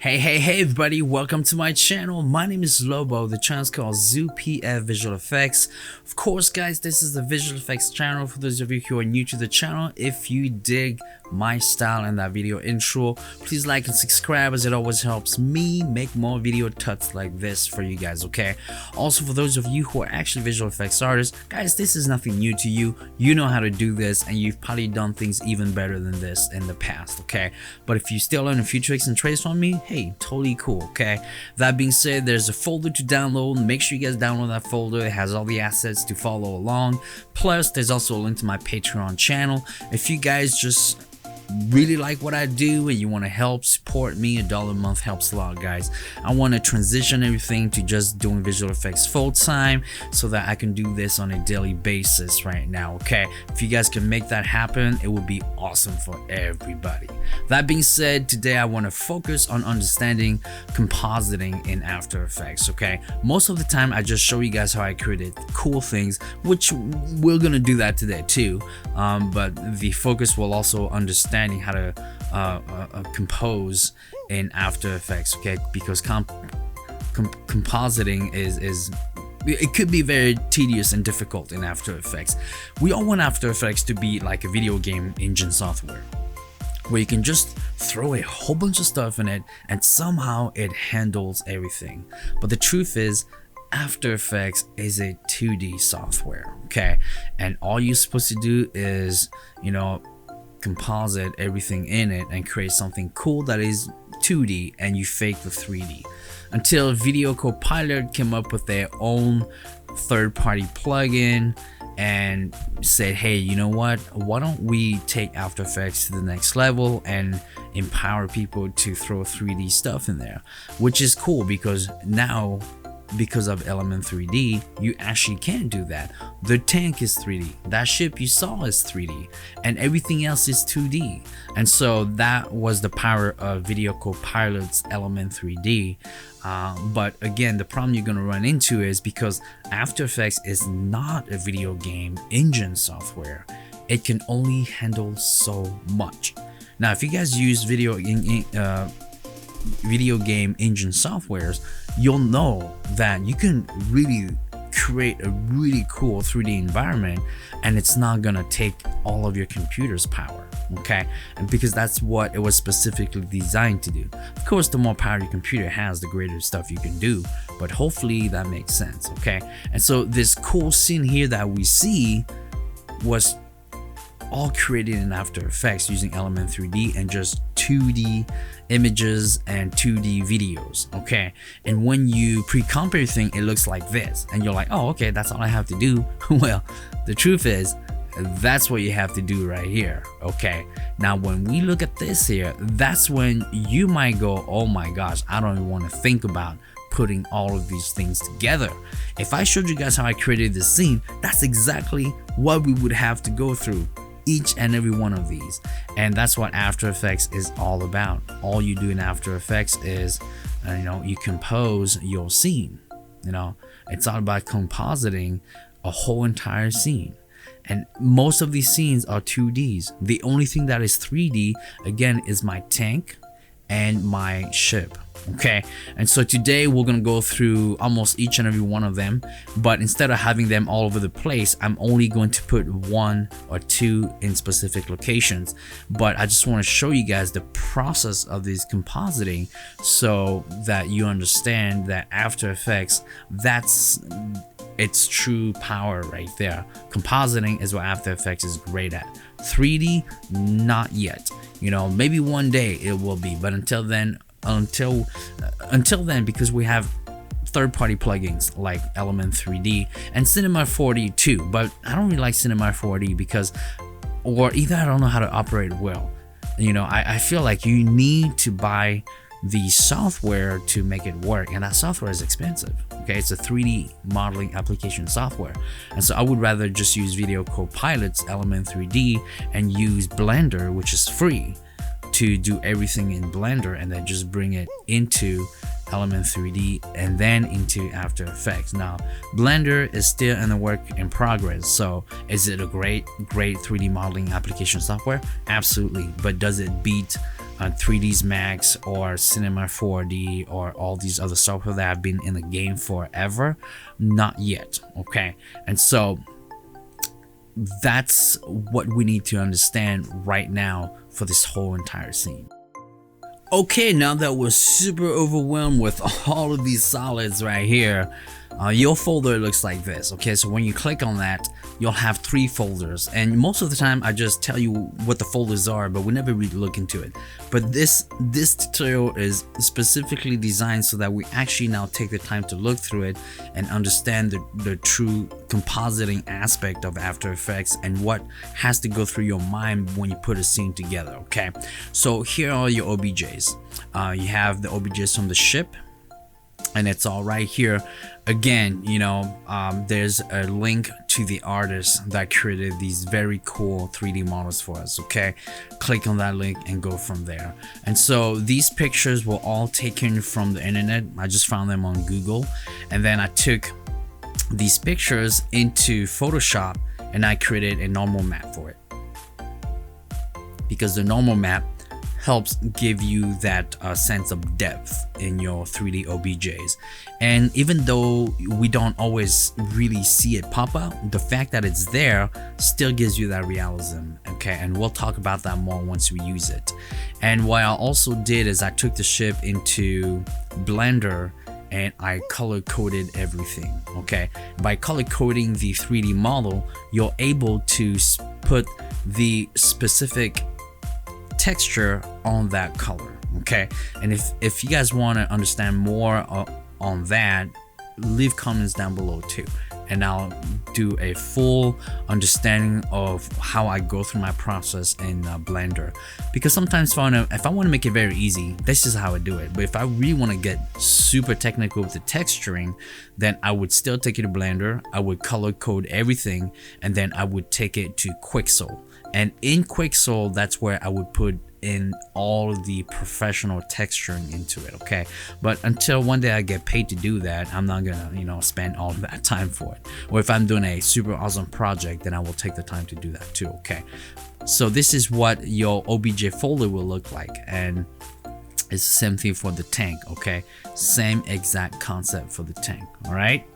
Hey everybody, welcome to my channel. My name is Lobo. The channel is called ZooPF Visual Effects. Of course guys, this is the visual effects channel. For those of you who are new to the channel, if you dig my style and that video intro, please like and subscribe, as it always helps me make more video tuts like this for you guys, okay? Also, for those of you who are actually visual effects artists, guys, this is nothing new to you. You know how to do this, and you've probably done things even better than this in the past, okay? But if you still learn a few tricks and trades from me, hey, totally cool, okay? That being said, there's a folder to download. Make sure you guys download that folder. It has all the assets to follow along. Plus, there's also a link to my Patreon channel. If you guys just really like what I do and you want to help support me, $1 a month helps a lot, guys. I want to transition everything to just doing visual effects full time so that I can do this on a daily basis right now, okay? If you guys can make that happen, it would be awesome for everybody. That being said, today I want to focus on understanding compositing in After Effects, okay? Most of the time I just show you guys how I created cool things, which we're gonna do that today too, but the focus will also understanding how to compose in After Effects, okay? Because compositing is it could be very tedious and difficult in After Effects. We all want After Effects to be like a video game engine software, where you can just throw a whole bunch of stuff in it and somehow it handles everything. But the truth is, After Effects is a 2D software, okay? And all you're supposed to do is, you know, composite everything in it and create something cool that is 2D, and you fake the 3D. Until Videocopilot came up with their own third-party plugin and said, hey, you know what, why don't we take After Effects to the next level and empower people to throw 3D stuff in there, which is cool because now, because of Element 3D, you actually can do that. The tank is 3D, that ship you saw is 3D, and everything else is 2D. And so that was the power of Videocopilot's Element 3D. But again, the problem you're gonna run into is because After Effects is not a video game engine software, it can only handle so much. Now, if you guys use video game engine softwares, you'll know that you can really create a really cool 3D environment, and it's not gonna take all of your computer's power, okay? And because that's what it was specifically designed to do. Of course, the more power your computer has, the greater stuff you can do, but hopefully that makes sense, okay? And so this cool scene here that we see was all created in After Effects using Element 3D and just 2D images and 2D videos, okay? And when you pre-comp everything, it looks like this, and you're like, oh, okay, that's all I have to do. Well, the truth is, that's what you have to do right here, okay? Now, when we look at this here, that's when you might go, oh my gosh, I don't even want to think about putting all of these things together. If I showed you guys how I created this scene, that's exactly what we would have to go through, each and every one of these. And that's what After Effects is all about. All you do in After Effects is you know, you compose your scene. You know, it's all about compositing a whole entire scene, and most of these scenes are 2Ds. The only thing that is 3D, again, is my tank and my ship, okay? And so today we're gonna go through almost each and every one of them, but instead of having them all over the place, I'm only going to put 1 or 2 in specific locations. But I just want to show you guys the process of this compositing so that you understand that After Effects, that's its true power right there. Compositing is what After Effects is great at. 3D, not yet. You know, maybe one day it will be, but until then, because we have third-party plugins like Element 3D and Cinema 4D too, but I don't really like Cinema 4D because, or either I don't know how to operate it well. You know, I feel like you need to buy the software to make it work, and that software is expensive, okay? It's a 3D modeling application software, and so I would rather just use Videocopilot's Element 3D and use Blender, which is free, to do everything in Blender, and then just bring it into Element 3D and then into After Effects. Now, Blender is still in a work in progress, so is it a great 3D modeling application software? Absolutely. But does it beat 3ds Max or Cinema 4D or all these other software that have been in the game forever? Not yet. Okay, and so that's what we need to understand right now for this whole entire scene. Okay, now that we're super overwhelmed with all of these solids right here, your folder looks like this. Okay, so when you click on that, you'll have 3 folders, and most of the time I just tell you what the folders are, but we never really look into it. But this tutorial is specifically designed so that we actually now take the time to look through it and understand the true compositing aspect of After Effects and what has to go through your mind when you put a scene together. Okay, so here are your OBJs. You have the OBJs from the ship, and it's all right here. Again, you know, there's a link to the artist that created these very cool 3D models for us. Okay, click on that link and go from there. And so these pictures were all taken from the internet. I just found them on Google, and then I took these pictures into Photoshop and I created a normal map for it, because the normal map helps give you that sense of depth in your 3D OBJs. And even though we don't always really see it pop up, the fact that it's there still gives you that realism. Okay, and we'll talk about that more once we use it. And what I also did is I took the ship into Blender and I color coded everything. Okay, by color coding the 3D model, you're able to put the specific texture on that color. Okay, and if you guys want to understand more on that, leave comments down below too, and I'll do a full understanding of how I go through my process in Blender. Because sometimes if I want to make it very easy, this is how I do it. But if I really want to get super technical with the texturing, then I would still take it to Blender, I would color code everything, and then I would take it to Quixel. And in Quixel, that's where I would put in all the professional texturing into it. Okay, but until one day I get paid to do that, I'm not gonna, you know, spend all that time for it. Or if I'm doing a super awesome project, then I will take the time to do that too. Okay, so this is what your OBJ folder will look like, and it's the same thing for the tank. Okay, same exact concept for the tank. All right.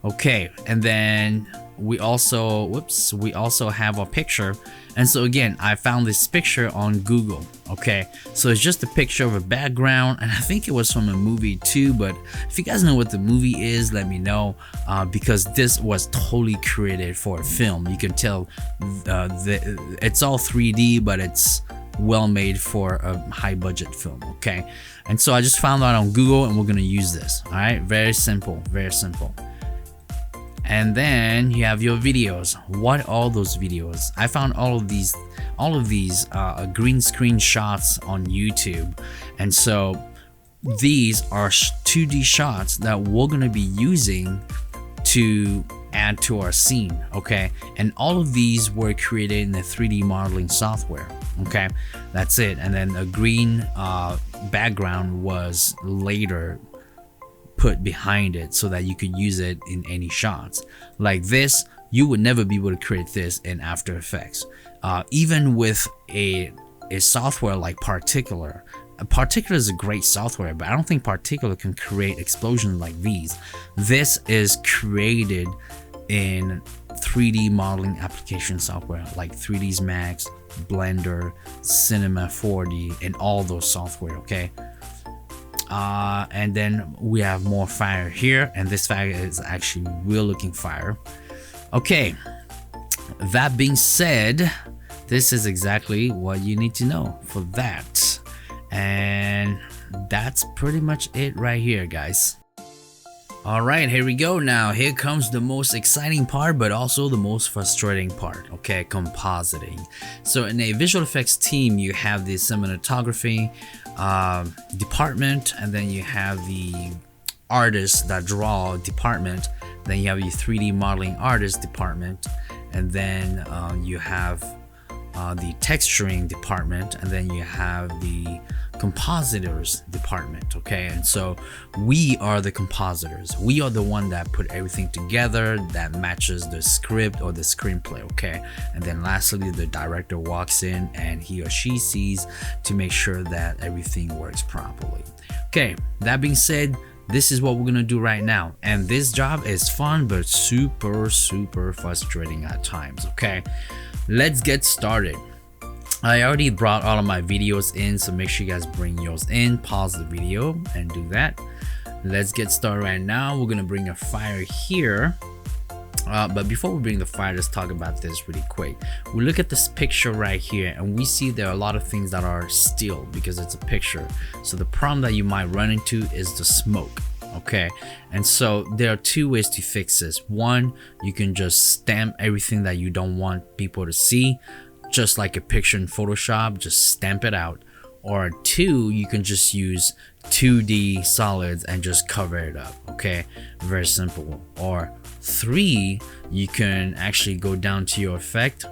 Okay, and then we also have a picture. And so again, I found this picture on Google. Okay, so it's just a picture of a background, and I think it was from a movie too, but if you guys know what the movie is, let me know, because this was totally created for a film. You can tell it's all 3D, but it's well made for a high budget film. Okay, and so I just found that on Google, and we're gonna use this. All right, very simple, very simple. And then you have your videos. What are those videos? I found all of these green screen shots on YouTube, and so these are 2D shots that we're gonna be using to add to our scene. Okay, and all of these were created in the 3D modeling software. Okay, that's it. And then a green background was later put behind it so that you could use it in any shots. Like this, you would never be able to create this in After Effects. Even with a software like Particular. Particular is a great software, but I don't think Particular can create explosions like these. This is created in 3D modeling application software like 3ds Max, Blender, Cinema 4D, and all those software. Okay, and then we have more fire here, and this fire is actually real looking fire. Okay, that being said, this is exactly what you need to know for that, and that's pretty much it right here, guys. All right, here we go. Now here comes the most exciting part, but also the most frustrating part. Okay, compositing. So in a visual effects team, you have the cinematography department, and then you have the artists that draw department, then you have your 3D modeling artist department, and then you have the texturing department, and then you have the compositors department, okay? And so we are the compositors. We are the one that put everything together that matches the script or the screenplay, okay? And then lastly, the director walks in and he or she sees to make sure that everything works properly. Okay, that being said, this is what we're gonna do right now, and this job is fun but super frustrating at times. Okay, let's get started. I already brought all of my videos in, so make sure you guys bring yours in, pause the video and do that. Let's get started right now. We're gonna bring a fire here, but before we bring the fire, let's talk about this really quick. We look at this picture right here and we see there are a lot of things that are still because it's a picture. So the problem that you might run into is the smoke, okay? And so there are two ways to fix this. One, you can just stamp everything that you don't want people to see, just like a picture in Photoshop, just stamp it out. Or two, you can just use 2D solids and just cover it up, okay? Very simple. Or three, you can actually go down to your effect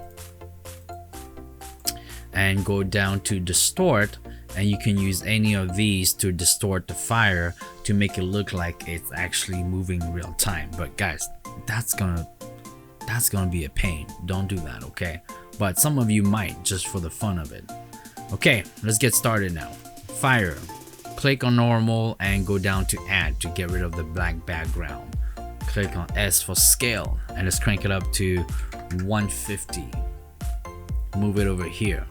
and go down to distort, and you can use any of these to distort the fire to make it look like it's actually moving real time. But guys, that's gonna be a pain. Don't do that, okay? But some of you might, just for the fun of it. Okay, let's get started now. Fire, click on normal and go down to add to get rid of the black background. Click on S for scale and let's crank it up to 150. Move it over here.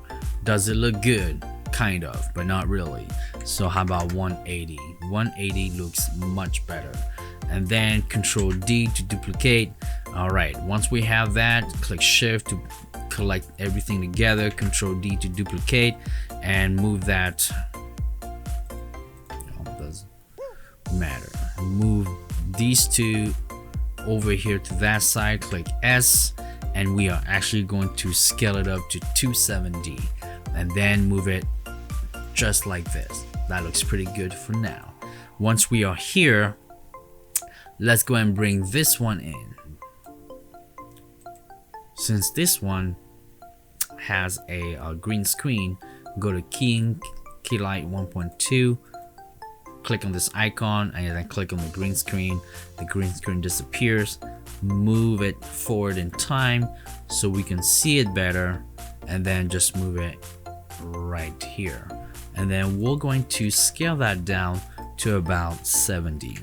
Does it look good? Kind of, but not really. So how about 180? 180 looks much better. And then Control D to duplicate. All right, once we have that, click Shift to collect everything together. Control D to duplicate and move that. It doesn't matter. Move these two over here to that side. Click S, and we are actually going to scale it up to 270 and then move it just like this. That looks pretty good for now. Once we are here, let's go and bring this one in. Since this one has a green screen, go to Keying, Key Light 1.2, click on this icon and then click on the green screen. The green screen disappears. Move it forward in time so we can see it better, and then just move it right here. And then we're going to scale that down to about 70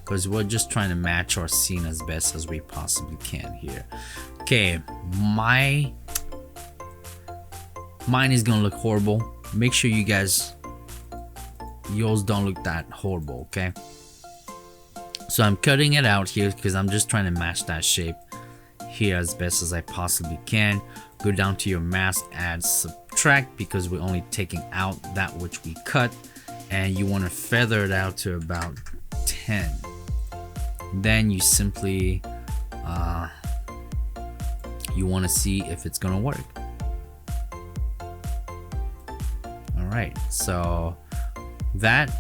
because we're just trying to match our scene as best as we possibly can here. Okay, mine is gonna look horrible. Make sure you guys, yours don't look that horrible, okay? So I'm cutting it out here because I'm just trying to match that shape here as best as I possibly can. Go down to your mask, add subtract, because we're only taking out that which we cut, and you want to feather it out to about 10. Then you simply you want to see if it's gonna work. All right, so that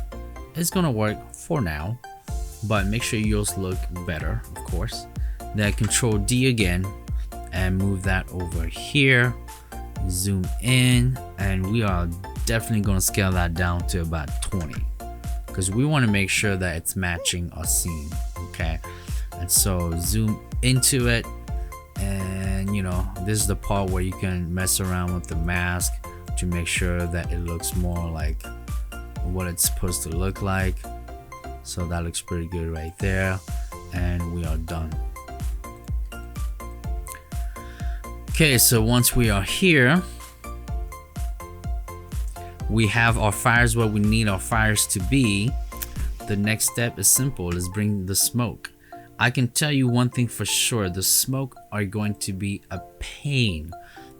is gonna work for now, but make sure yours look better, of course. Then Control D again and move that over here. Zoom in, and we are definitely going to scale that down to about 20 because we want to make sure that it's matching our scene, okay? And so zoom into it, and you know, this is the part where you can mess around with the mask to make sure that it looks more like what it's supposed to look like. So that looks pretty good right there, and we are done. Okay, so once we are here, we have our fires where we need our fires to be. The next step is simple. Let's bring the smoke. I can tell you one thing for sure, the smoke are going to be a pain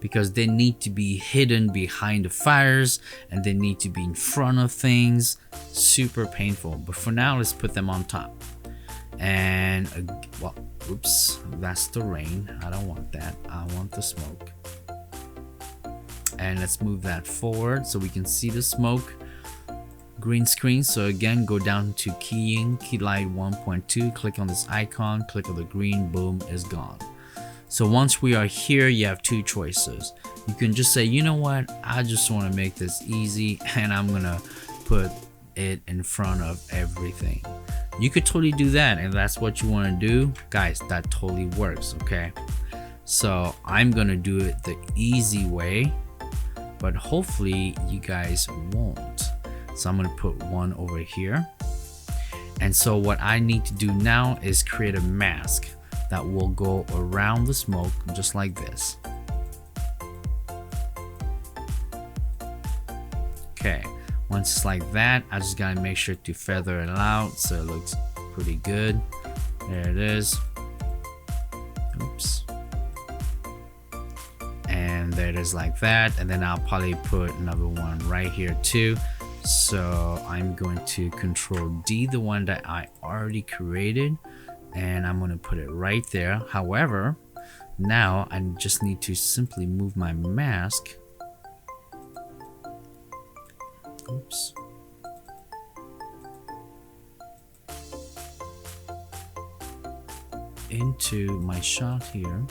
because they need to be hidden behind the fires and they need to be in front of things. Super painful, but for now let's put them on top. And well, oops, that's the rain. I don't want that. I want the smoke. And let's move that forward so we can see the smoke. Green screen, so again, go down to Keying, Key Light 1.2, click on this icon, click on the green, boom, is gone. So once we are here, you have two choices. You can just say, you know what, I just want to make this easy and I'm gonna put it in front of everything. You could totally do that, and that's what you want to do, guys. That totally works. Okay, so I'm gonna do it the easy way, but hopefully you guys won't. So I'm gonna put one over here, and so what I need to do now is create a mask that will go around the smoke just like this. Okay, once it's like that, I just gotta make sure to feather it out so it looks pretty good. There it is. Oops. And there it is like that. And then I'll probably put another one right here too. So I'm going to Control D, the one that I already created, and I'm going to put it right there. However, now I just need to simply move my mask. Oops. Into my shot here,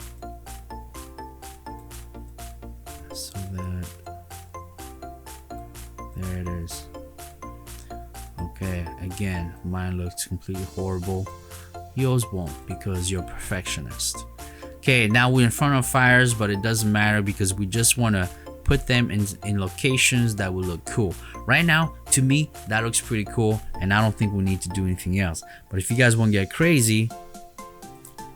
so that there it is. Okay, again, mine looks completely horrible. Yours won't, because you're a perfectionist. Okay, now we're in front of fires, but it doesn't matter because we just want to put them in locations that will look cool. Right now, to me, that looks pretty cool, and I don't think we need to do anything else. But if you guys want to get crazy,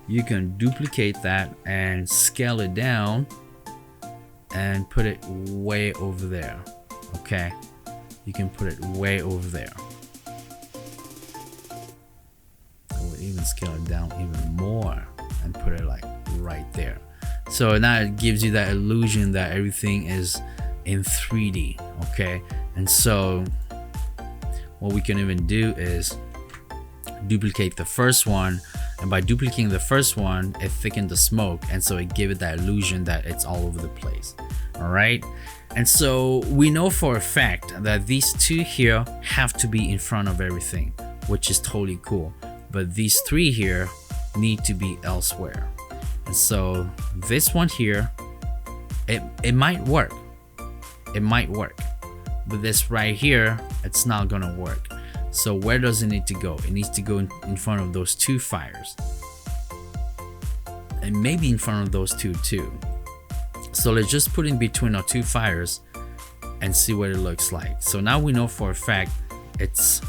you can duplicate that and scale it down and put it way over there. Okay, you can put it way over there. I would even scale it down even more and put it like right there. So now it gives you that illusion that everything is in 3D. Okay, and so what we can even do is duplicate the first one, and by duplicating the first one, it thickened the smoke, and so it gave it that illusion that it's all over the place. All right, and so we know for a fact that these two here have to be in front of everything, which is totally cool, but these three here need to be elsewhere. And so this one here, it might work, but this right here, it's not gonna work. So where does it need to go? It needs to go in front of those two fires, and maybe in front of those two too. So let's just put in between our two fires and see what it looks like. So now we know for a fact it's,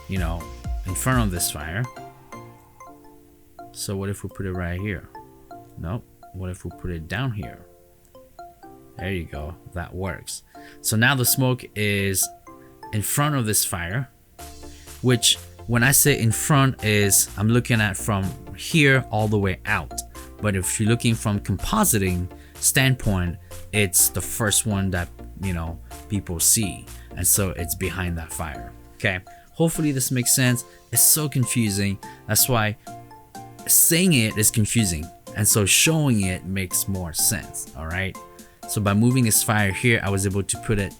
you know, in front of this fire. So what if we put it right here? Nope. What if we put it down here? There you go, that works. So now the smoke is in front of this fire, which when I say in front is I'm looking at from here all the way out. But if you're looking from compositing standpoint, it's the first one that, you know, people see, and so it's behind that fire. Okay, hopefully this makes sense. It's so confusing, that's why saying it is confusing, and so showing it makes more sense. All right, so by moving this fire here, I was able to put it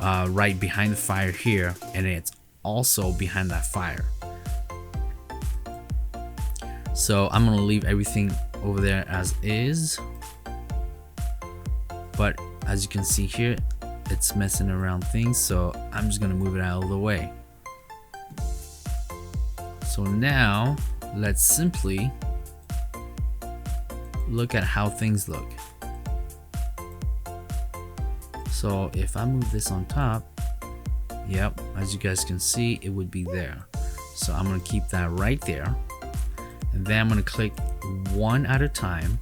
right behind the fire here, and it's also behind that fire. So I'm gonna leave everything over there as is, but as you can see here, it's messing around things, so I'm just gonna move it out of the way. So now let's simply look at how things look. So if I move this on top, yep, as you guys can see, it would be there. So I'm gonna keep that right there, and then I'm gonna click one at a time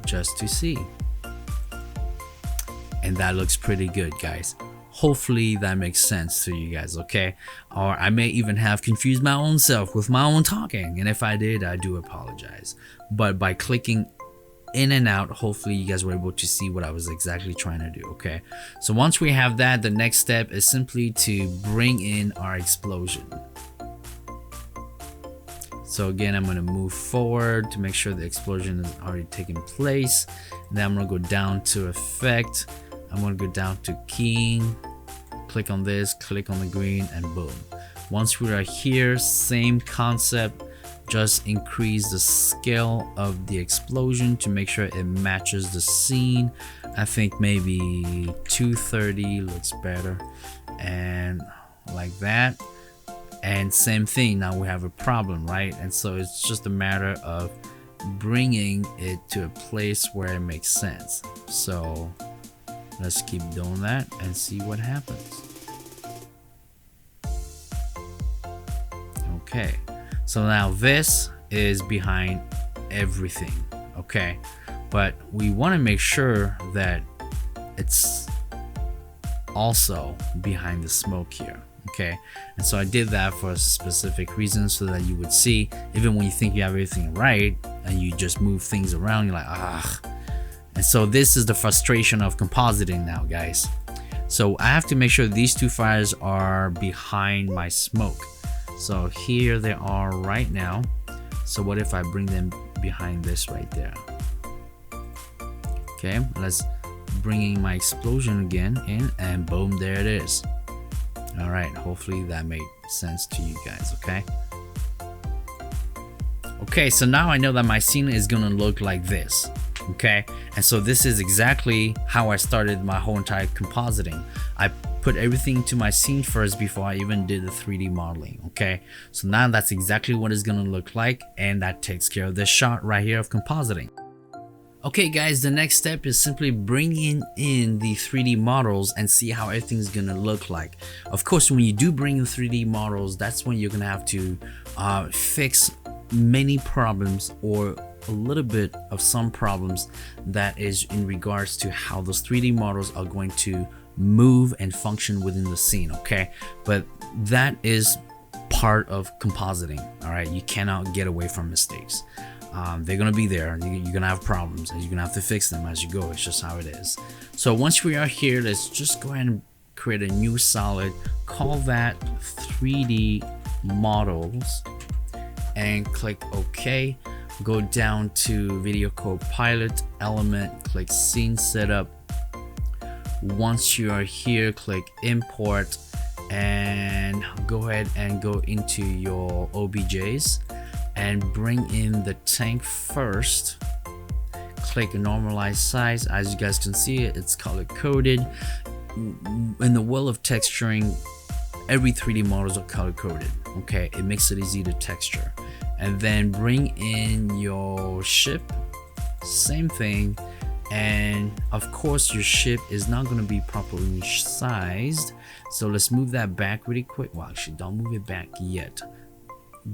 just to see. And that looks pretty good, guys. Hopefully that makes sense to you guys, okay? Or I may even have confused my own self with my own talking, and if I did, I do apologize. But by clicking in and out, hopefully you guys were able to see what I was exactly trying to do. Okay, so once we have that, the next step is simply to bring in our explosion. So again, I'm going to move forward to make sure the explosion is already taking place, and then I'm going to go down to effect. I'm going to go down to keying, click on this, click on the green, and boom. Once we are here, same concept, just increase the scale of the explosion to make sure it matches the scene. I think maybe 230 looks better, and like that. And same thing, now we have a problem, right? And so it's just a matter of bringing it to a place where it makes sense. So let's keep doing that and see what happens. Okay, so now this is behind everything, okay? But we want to make sure that it's also behind the smoke here, okay? And so I did that for a specific reason, so that you would see, even when you think you have everything right and you just move things around, you're like, ah. And so this is the frustration of compositing now, guys. So I have to make sure these two fires are behind my smoke. So here they are right now. So what if I bring them behind this right there? Okay, let's bring in my explosion again in, and boom, there it is. All right, hopefully that made sense to you guys, okay? Okay, so now I know that my scene is gonna look like this, okay? And so this is exactly how I started my whole entire compositing. I put everything to my scene first before I even did the 3D modeling, okay? So now that's exactly what it's gonna look like, and that takes care of this shot right here of compositing. Okay guys, the next step is simply bringing in the 3D models and see how everything's gonna look like. Of course, when you do bring in 3D models, that's when you're gonna have to fix many problems, or a little bit of some problems, that is in regards to how those 3D models are going to move and function within the scene, okay? But that is part of compositing, all right? You cannot get away from mistakes. They're gonna be there. You're gonna have problems, and you're gonna have to fix them as you go. It's just how it is. So once we are here, let's just go ahead and create a new solid, call that 3D models, and click OK. Go down to Videocopilot element, click scene setup. Once you are here, click import, and go ahead and go into your OBJs and bring in the tank first. Click normalize size. As you guys can see, it's color coded. In the world of texturing, every 3D models are color coded, okay? It makes it easy to texture. And then bring in your ship, same thing. And of course your ship is not going to be properly sized, so let's move that back really quick. Well, actually, don't move it back yet.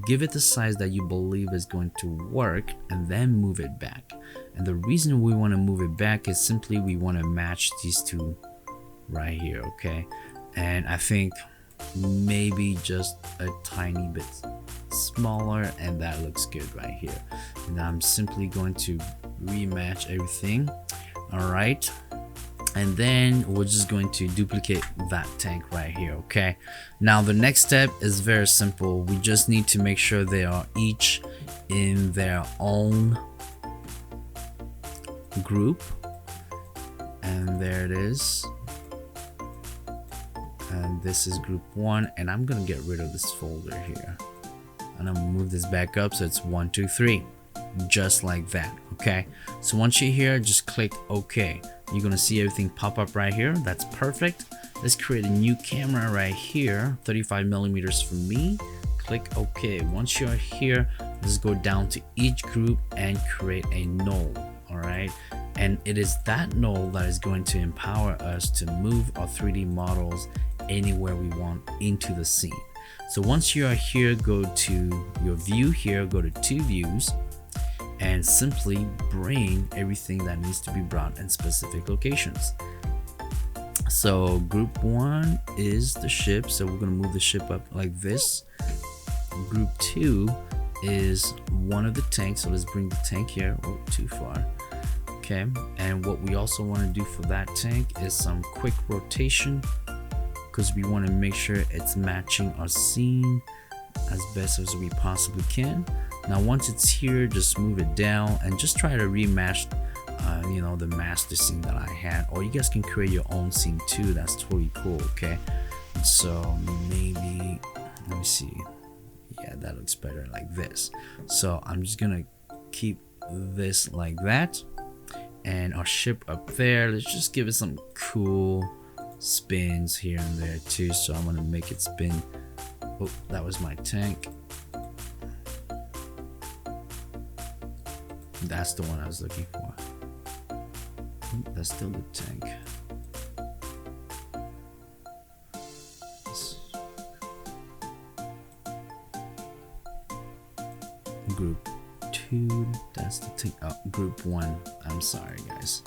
Give it the size that you believe is going to work, and then move it back. And the reason we want to move it back is simply we want to match these two right here, okay? And I think maybe just a tiny bit smaller, and that looks good right here. And I'm simply going to rematch everything. All right, and then we're just going to duplicate that tank right here, okay? Now the next step is very simple. We just need to make sure they are each in their own group, and there it is. And this is group 1, and I'm gonna get rid of this folder here, and I'm gonna move this back up so it's 1, 2, 3, just like that, okay? So once you're here, just click OK. You're gonna see everything pop up right here. That's perfect. Let's create a new camera right here, 35mm for me. Click OK. Once you're here, let's go down to each group and create a null, all right? And it is that null that is going to empower us to move our 3D models anywhere we want into the scene. So once you are here, go to your view here, go to 2 views, and simply bring everything that needs to be brought in specific locations. So group 1 is the ship, so we're going to move the ship up like this. Group 2 is one of the tanks, so let's bring the tank here. Oh, too far. Okay, and what we also want to do for that tank is some quick rotation, because we want to make sure it's matching our scene as best as we possibly can. Now once it's here, just move it down and just try to rematch you know, the master scene that I had, or you guys can create your own scene too. That's totally cool, okay? So maybe let me see. Yeah, that looks better like this. So I'm just gonna keep this like that, and our ship up there, let's just give it some cool spins here and there too. So I'm gonna make it spin. Oh, that was my tank. That's the one I was looking for. Oh, that's still the tank. Group 2, that's the tank. Oh, group 1. I'm sorry, guys.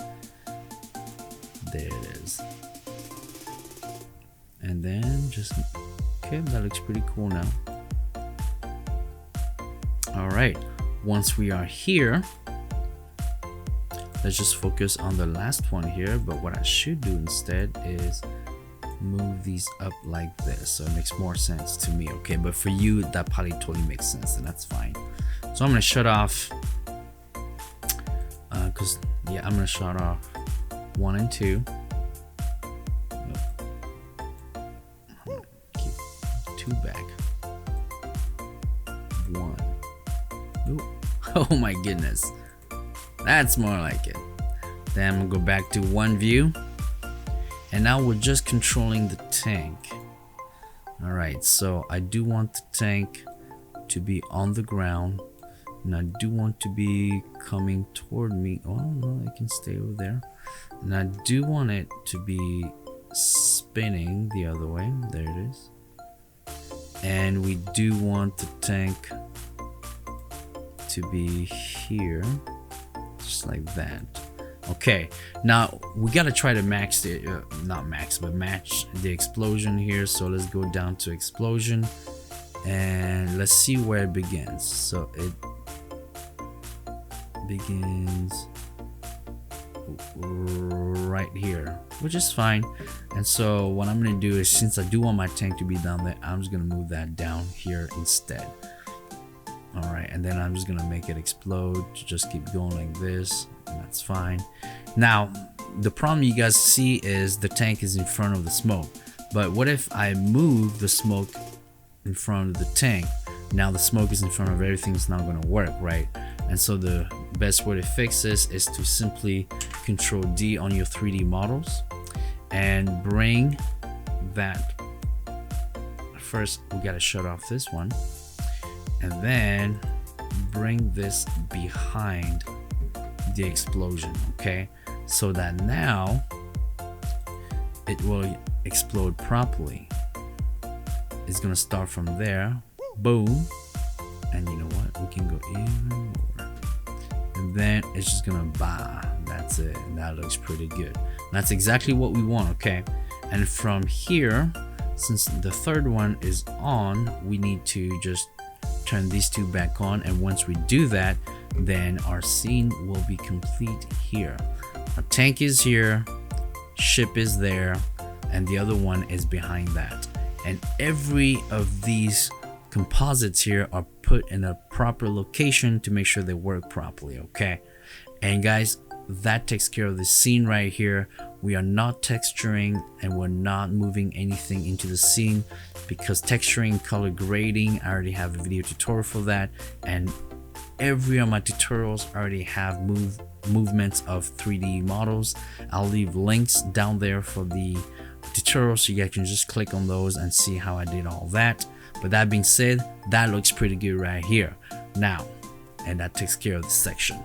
There it is. And then just, okay, that looks pretty cool now. All right, once we are here, let's just focus on the last one here. But what I should do instead is move these up like this, so it makes more sense to me. Okay, but for you, that probably totally makes sense, and that's fine. So I'm gonna shut off, cause yeah, I'm gonna shut off 1 and 2. Keep 2 back. 1. Ooh. Oh my goodness, that's more like it. Then I'm gonna go back to 1 view, and now we're just controlling the tank. All right, so I do want the tank to be on the ground, and I do want to be coming toward me. Oh no, I can stay over there. And I do want it to be spinning the other way. There it is. And we do want the tank to be here, just like that. Okay, now we gotta try to max the not max, but match the explosion here. So let's go down to explosion, and let's see where it begins. So it begins right here, which is fine. And so what I'm gonna do is, since I do want my tank to be down there, I'm just gonna move that down here instead. All right, and then I'm just gonna make it explode. Just keep going like this, and that's fine. Now the problem you guys see is the tank is in front of the smoke, but what if I move the smoke in front of the tank? Now the smoke is in front of everything, it's not gonna work, right? And so the best way to fix this is to simply Control D on your 3D models and bring that. First we gotta shut off this one, and then bring this behind the explosion, okay? So that now it will explode properly. It's gonna start from there, boom, and you know what? We can go even more, and then it's just gonna bah. That's it, and that looks pretty good. That's exactly what we want, okay? And from here, since the third one is on, we need to just turn these 2 back on, and once we do that, then our scene will be complete here. Our tank is here, ship is there, and the other one is behind that. And every of these composites here are put in a proper location to make sure they work properly, okay? And guys, that takes care of the scene right here. We are not texturing, and we're not moving anything into the scene, because texturing, color grading, I already have a video tutorial for that, and every of my tutorials already have movements of 3D models. I'll leave links down there for the tutorial, so you guys can just click on those and see how I did all that. But that being said, that looks pretty good right here now, and that takes care of this section.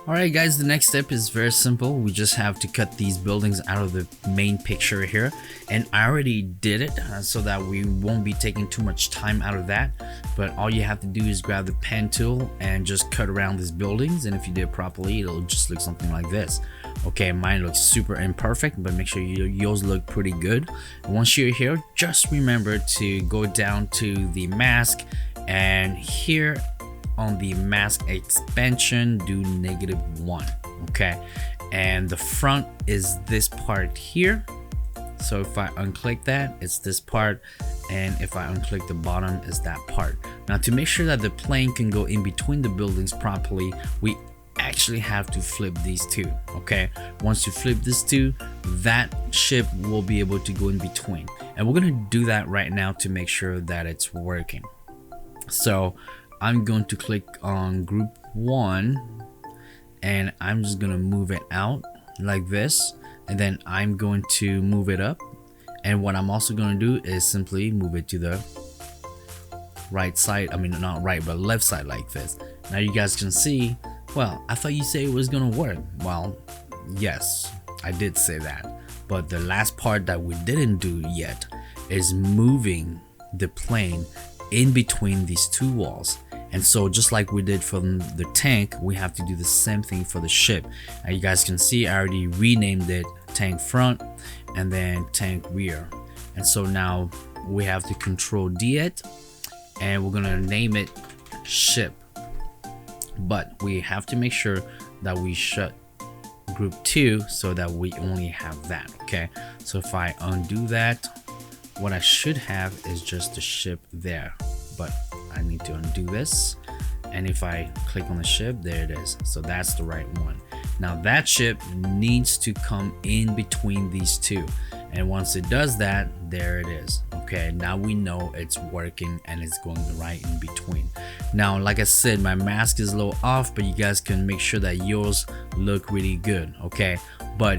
Alright guys, the next step is very simple. We just have to cut these buildings out of the main picture here, and I already did it so that we won't be taking too much time out of that. But all you have to do is grab the pen tool and just cut around these buildings, and if you did it properly, it'll just look something like this. Okay, mine looks super imperfect, but make sure yours look pretty good. And once you're here, just remember to go down to the mask, and here on the mask expansion, do -1, okay? And the front is this part here. So if I unclick that, it's this part, and if I unclick the bottom, is that part. Now to make sure that the plane can go in between the buildings properly, we actually have to flip these two. Okay, once you flip these two, that ship will be able to go in between, and we're gonna do that right now to make sure that it's working. So I'm going to click on group 1 and I'm just gonna move it out like this, and then I'm going to move it up, and what I'm also going to do is simply move it to the right side, I mean not right but left side like this. Now you guys can see, well, I thought you said it was gonna work. Well, yes, I did say that, but the last part that we didn't do yet is moving the plane in between these two walls. And so just like we did from the tank, we have to do the same thing for the ship. Now you guys can see I already renamed it tank front and then tank rear. And so now we have to control D it, and we're gonna name it ship. But we have to make sure that we shut group 2 so that we only have that. Okay, so if I undo that, what I should have is just the ship there, but I need to undo this, and if I click on the ship, there it is. So that's the right one. Now that ship needs to come in between these two, and once it does that, there it is. Okay, now we know it's working and it's going right in between. Now like I said, my mask is a little off, but you guys can make sure that yours look really good. Okay, but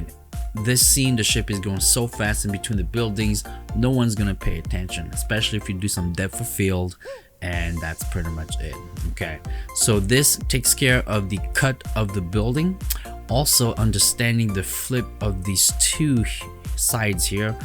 this scene, the ship is going so fast in between the buildings, no one's gonna pay attention, especially if you do some depth of field, and that's pretty much it. Okay, so this takes care of the cut of the building, also understanding the flip of these two sides here,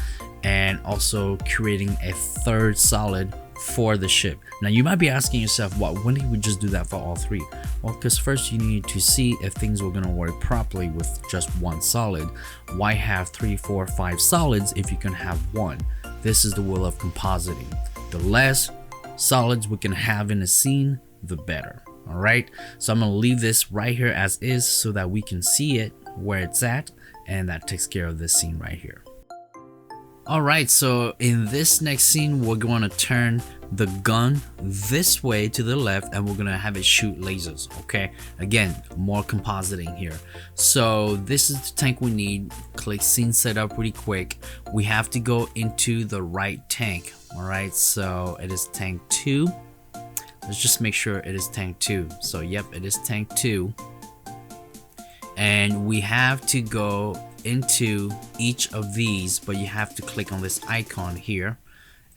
and also creating a third solid for the ship. Now you might be asking yourself, well, when did we just do that for all three? Well, because first you need to see if things were going to work properly with just one solid. Why have 3, 4, 5 solids if you can have one? This is the will of compositing. The less solids we can have in a scene, the better. All right, so I'm going to leave this right here as is so that we can see it where it's at, and that takes care of this scene right here. Alright, so in this next scene, we're going to turn the gun this way to the left, and we're going to have it shoot lasers. Okay, again, more compositing here. So this is the tank we need. Click scene setup really quick. We have to go into the right tank. Alright, so it is tank 2. Let's just make sure it is tank 2. So yep, it is tank 2. And we have to go into each of these, but you have to click on this icon here,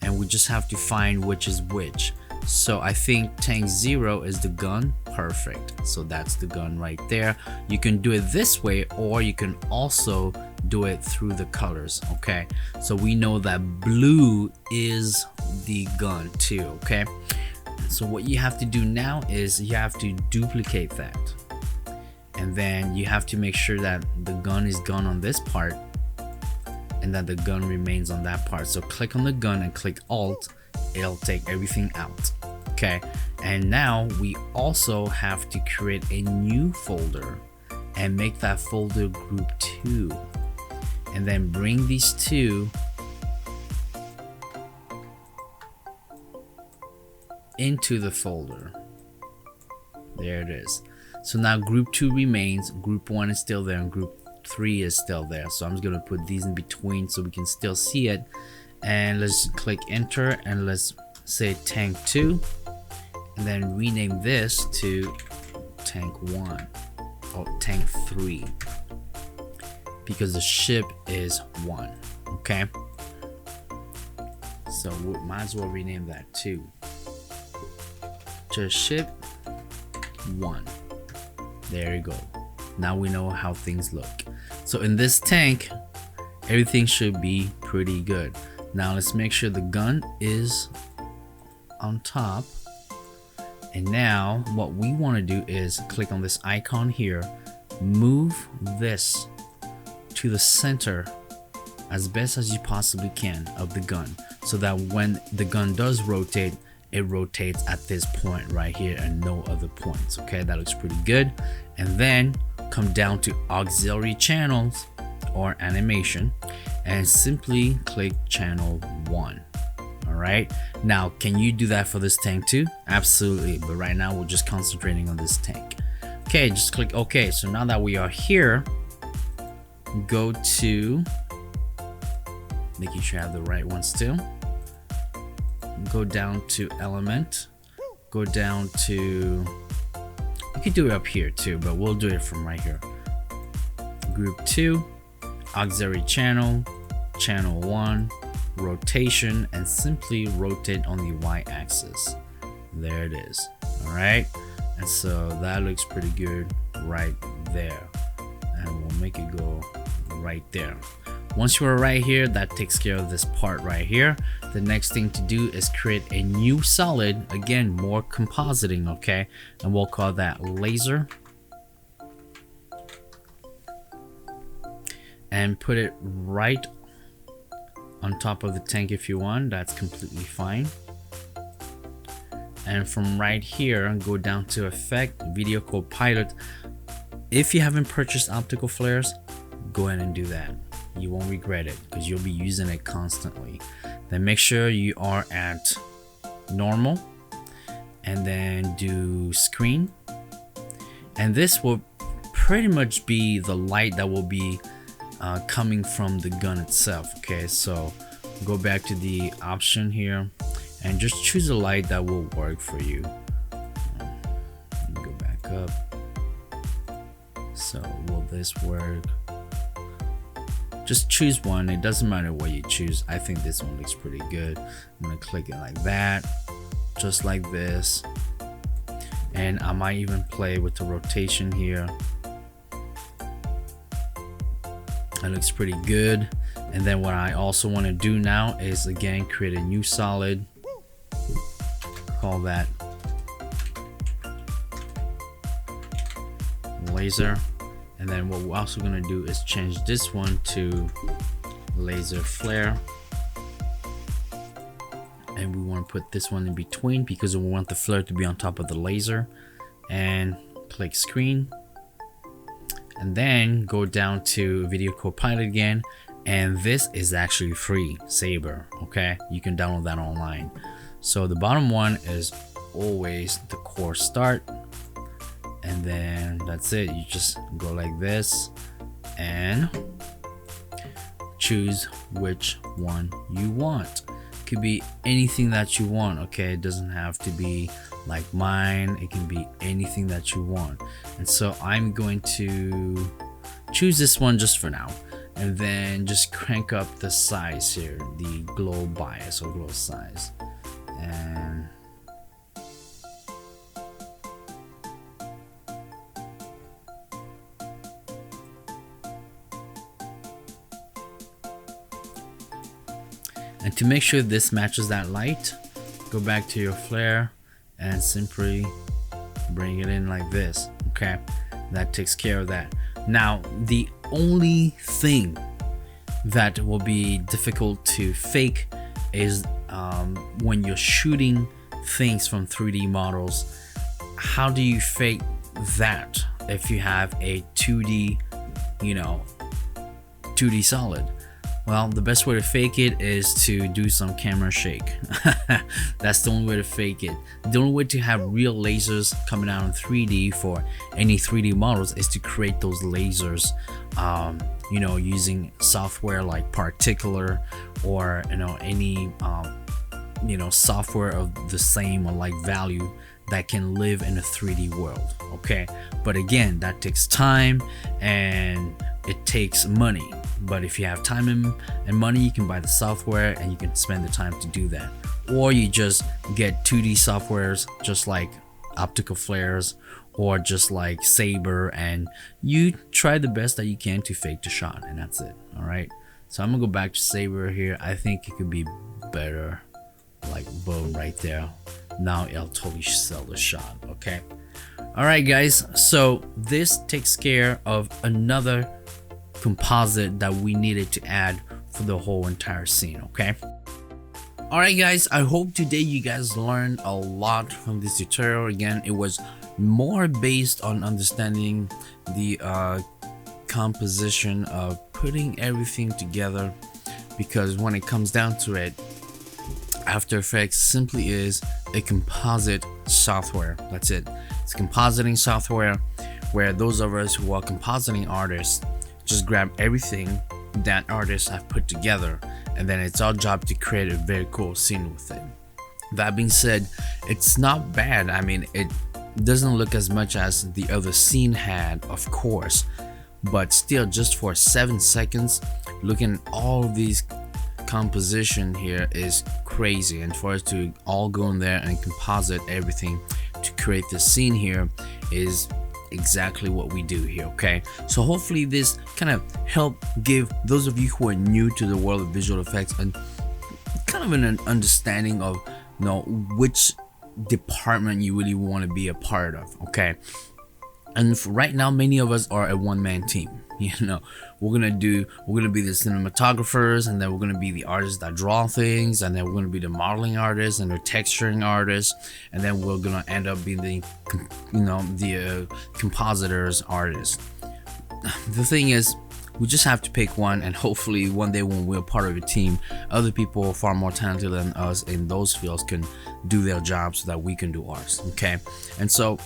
and we just have to find which is which. So I think tank 0 is the gun. Perfect, so that's the gun right there. You can do it this way, or you can also do it through the colors. Okay, so we know that blue is the gun too. Okay, so what you have to do now is you have to duplicate that, and then you have to make sure that the gun is gone on this part and that the gun remains on that part. So click on the gun and click Alt, it'll take everything out. Okay, and now we also have to create a new folder and make that folder group 2, and then bring these two into the folder. There it is. So now group 2 remains, group 1 is still there, and group 3 is still there. So I'm just gonna put these in between so we can still see it. And let's click enter, and let's say tank 2, and then rename this to tank 1 or tank 3, because the ship is 1. Okay, so we might as well rename that too. Just ship 1. There you go. Now we know how things look. So in this tank, everything should be pretty good. Now let's make sure the gun is on top. And now what we want to do is click on this icon here, move this to the center as best as you possibly can of the gun, so that when the gun does rotate, it rotates at this point right here and no other points. Okay, that looks pretty good. And then come down to auxiliary channels or animation and simply click channel 1. All right, now can you do that for this tank too? Absolutely, but right now we're just concentrating on this tank. Okay, just click OK. So now that we are here, go to, making sure I have the right ones too. Go down to element, go down to, you can do it up here too, but we'll do it from right here. Group 2, auxiliary channel, channel 1, rotation, and simply rotate on the y-axis. There it is. All right, and so that looks pretty good right there, and we'll make it go right there. Once you're right here, that takes care of this part right here. The next thing to do is create a new solid, again, more compositing, okay, and we'll call that laser, and put it right on top of the tank if you want. That's completely fine. And from right here, go down to effect, Videocopilot. If you haven't purchased optical flares, go ahead and do that. You won't regret it because you'll be using it constantly. Then make sure you are at normal, and then do screen, and this will pretty much be the light that will be coming from the gun itself. Okay, so go back to the option here and just choose a light that will work for you. Go back up. So will this work? Just choose one. It doesn't matter what you choose. I think this one looks pretty good. I'm gonna click it like that, just like this, and I might even play with the rotation here. It looks pretty good. And then what I also want to do now is again create a new solid, call that laser, and then what we're also going to do is change this one to laser flare, and we want to put this one in between because we want the flare to be on top of the laser. And click screen, and then go down to Videocopilot again, and this is actually free, Saber. Okay, you can download that online. So the bottom one is always the core start, and then that's it. You just go like this and choose which one you want. Could be anything that you want. Okay, it doesn't have to be like mine. It can be anything that you want. And so I'm going to choose this one just for now, and then just crank up the size here, the glow bias or glow size, and to make sure this matches that light, go back to your flare and simply bring it in like this. Okay, that takes care of that. Now the only thing that will be difficult to fake is when you're shooting things from 3D models. How do you fake that if you have a 2D, 2D solid? Well, the best way to fake it is to do some camera shake. That's the only way to fake it. The only way to have real lasers coming out in 3D for any 3D models is to create those lasers, using software like Particular, or any software of the same or like value that can live in a 3D world. Okay, but again, that takes time and it takes money. But if you have time and money, you can buy the software and you can spend the time to do that. Or you just get 2D softwares just like optical flares or just like Saber, and you try the best that you can to fake the shot, and that's it. All right, so I'm gonna go back to Saber here. I think it could be better, like boom, right there. Now it'll totally sell the shot. Okay, all right guys, so this takes care of another composite that we needed to add for the whole entire scene. Okay, all right guys, I hope today you guys learned a lot from this tutorial. Again, it was more based on understanding the composition of putting everything together, because when it comes down to it, After Effects simply is a composite software. That's it. It's compositing software where those of us who are compositing artists just grab everything that artists have put together, and then it's our job to create a very cool scene with it. That being said, it's not bad. I mean, it doesn't look as much as the other scene had, of course, but still, just for 7 seconds, looking at all of these composition here is crazy, and for us to all go in there and composite everything to create the scene here is exactly what we do here. Okay, so hopefully this kind of help give those of you who are new to the world of visual effects and kind of an understanding of, you know, which department you really want to be a part of. Okay, and for right now, many of us are a one-man team. You know, we're gonna be the cinematographers, and then we're gonna be the artists that draw things, and then we're gonna be the modeling artists and the texturing artists, and then we're gonna end up being the, you know, the compositors artists. The thing is, we just have to pick one, and hopefully one day when we're part of a team, other people far more talented than us in those fields can do their job so that we can do ours. Okay, and so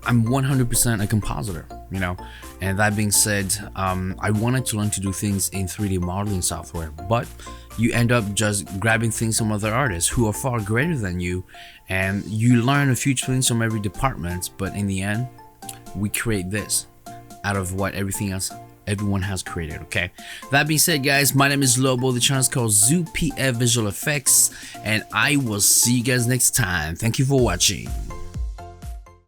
I'm 100% a compositor, you know. And that being said, I wanted to learn to do things in 3D modeling software, but you end up just grabbing things from other artists who are far greater than you, and you learn a few things from every department, but in the end, we create this out of what everyone has created. Okay, that being said, guys, my name is Lobo. The channel is called ZooPF Visual Effects, and I will see you guys next time. Thank you for watching.